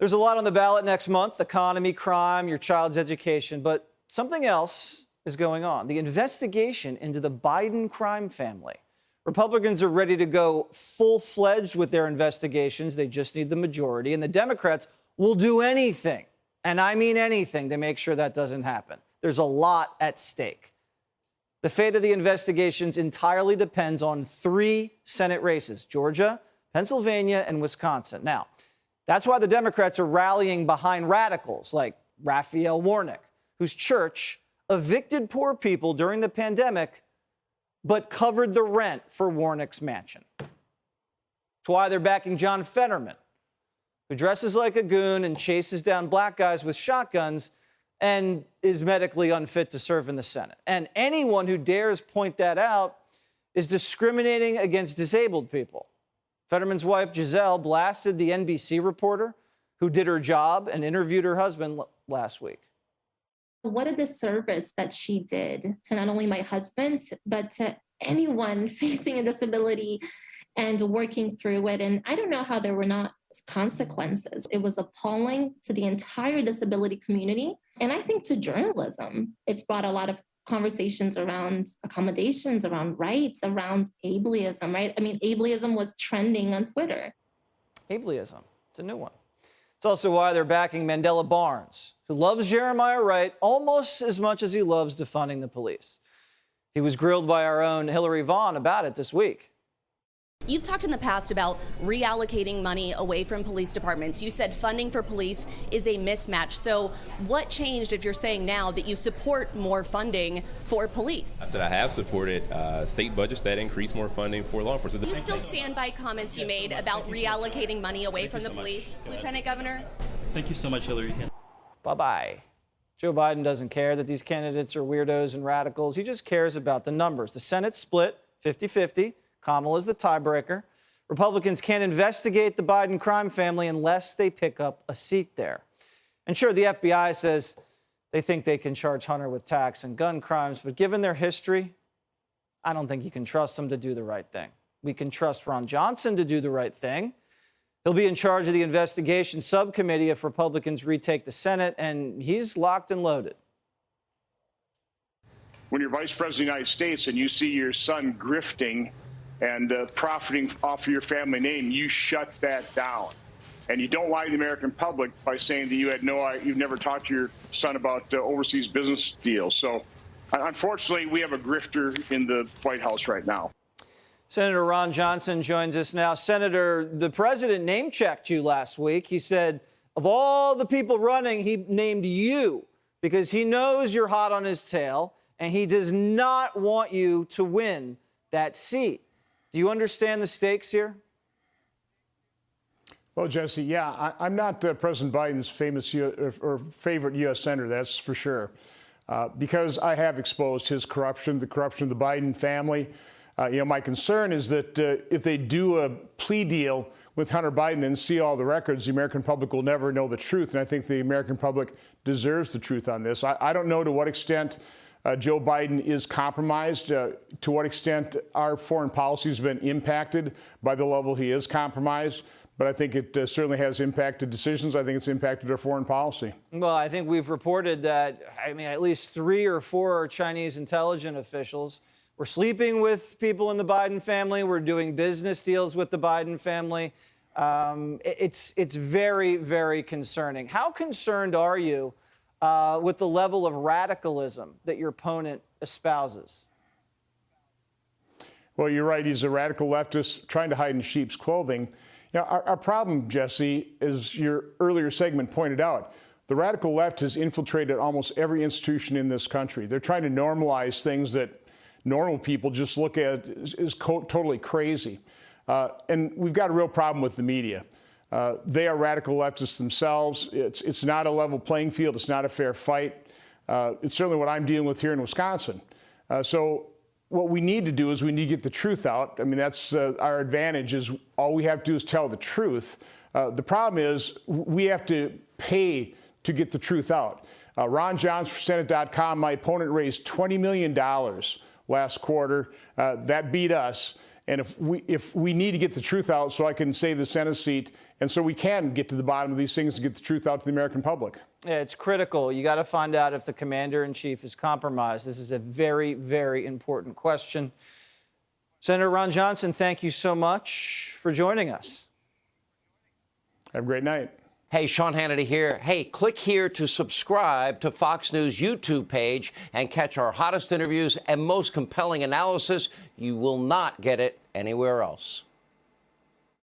There's a lot on the ballot next month: economy, crime, your child's education. But something else is going on: the investigation into the Biden crime family. Republicans are ready to go full-fledged with their investigations. They just need the majority. And the Democrats will do anything, and I mean anything, to make sure that doesn't happen. There's a lot at stake. The fate of the investigations entirely depends on 3 Senate races: Georgia, Pennsylvania, and Wisconsin. Now, that's why the Democrats are rallying behind radicals like Raphael Warnock, whose church evicted poor people during the pandemic but covered the rent for Warnock's mansion. That's why they're backing John Fetterman, who dresses like a goon and chases down black guys with shotguns and is medically unfit to serve in the Senate. And anyone who dares point that out is discriminating against disabled people. Fetterman's wife, Giselle, blasted the NBC reporter who did her job and interviewed her husband last week. What a disservice that she did to not only my husband, but to anyone facing a disability and working through it. And I don't know how there were not consequences. It was appalling to the entire disability community. And I think to journalism, it's brought a lot of conversations around accommodations, around rights, around ableism, right? I mean, ableism was trending on Twitter. Ableism, it's a new one. It's also why they're backing Mandela Barnes, who loves Jeremiah Wright almost as much as he loves defunding the police. He was grilled by our own Hillary Vaughn about it this week. You've talked in the past about reallocating money away from police departments. You said funding for police is a mismatch. So what changed if you're saying now that you support more funding for police? I said I have supported state budgets that increase more funding for law enforcement. Do you still stand by comments you made about reallocating money away from the police, Lieutenant Governor? Thank you so much, Hillary. Bye-bye. Joe Biden doesn't care that these candidates are weirdos and radicals. He just cares about the numbers. The Senate split 50-50. Kamala's the tiebreaker. Republicans can't investigate the Biden crime family unless they pick up a seat there. And sure, the FBI says they think they can charge Hunter with tax and gun crimes, but given their history, I don't think you can trust them to do the right thing. We can trust Ron Johnson to do the right thing. He'll be in charge of the investigation subcommittee if Republicans retake the Senate, and he's locked and loaded. When you're Vice President of the United States and you see your son grifting and profiting off of your family name, you shut that down. And you don't lie to the American public by saying that you've never talked to your son about overseas business deals. So unfortunately, we have a grifter in the White House right now. Senator Ron Johnson joins us now. Senator, the president name-checked you last week. He said, of all the people running, he named you because he knows you're hot on his tail, and he does not want you to win that seat. Do you understand the stakes here? Well, Jesse, yeah, I'm not President Biden's famous or favorite U.S. senator, that's for sure, because I have exposed his corruption, the corruption of the Biden family. My concern is that if they do a plea deal with Hunter Biden and see all the records, the American public will never know the truth. And I think the American public deserves the truth on this. I don't know to what extent Joe Biden is compromised, to what extent our foreign policy has been impacted by the level he is compromised. But I think it certainly has impacted decisions. I think it's impacted our foreign policy. Well, I think we've reported that, at least 3 or 4 Chinese intelligence officials were sleeping with people in the Biden family. We're doing business deals with the Biden family. It's very, very concerning. How concerned are you with the level of radicalism that your opponent espouses? Well, you're right. He's a radical leftist trying to hide in sheep's clothing. Our problem, Jesse, as your earlier segment pointed out, the radical left has infiltrated almost every institution in this country. They're trying to normalize things that normal people just look at as totally crazy. And we've got a real problem with the media. They are radical leftists themselves. It's not a level playing field. It's not a fair fight. It's certainly what I'm dealing with here in Wisconsin. So what we need to do is we need to get the truth out. That's our advantage, is all we have to do is tell the truth. The problem is we have to pay to get the truth out. Ron Johns for Senate.com, my opponent raised $20 million last quarter. That beat us. And if we need to get the truth out so I can save the Senate seat and so we can get to the bottom of these things and get the truth out to the American public. Yeah, it's critical. You got to find out if the commander-in-chief is compromised. This is a very, very important question. Senator Ron Johnson, thank you so much for joining us. Have a great night. Hey, Sean Hannity here. Hey, click here to subscribe to Fox News YouTube page and catch our hottest interviews and most compelling analysis. You will not get it anywhere else.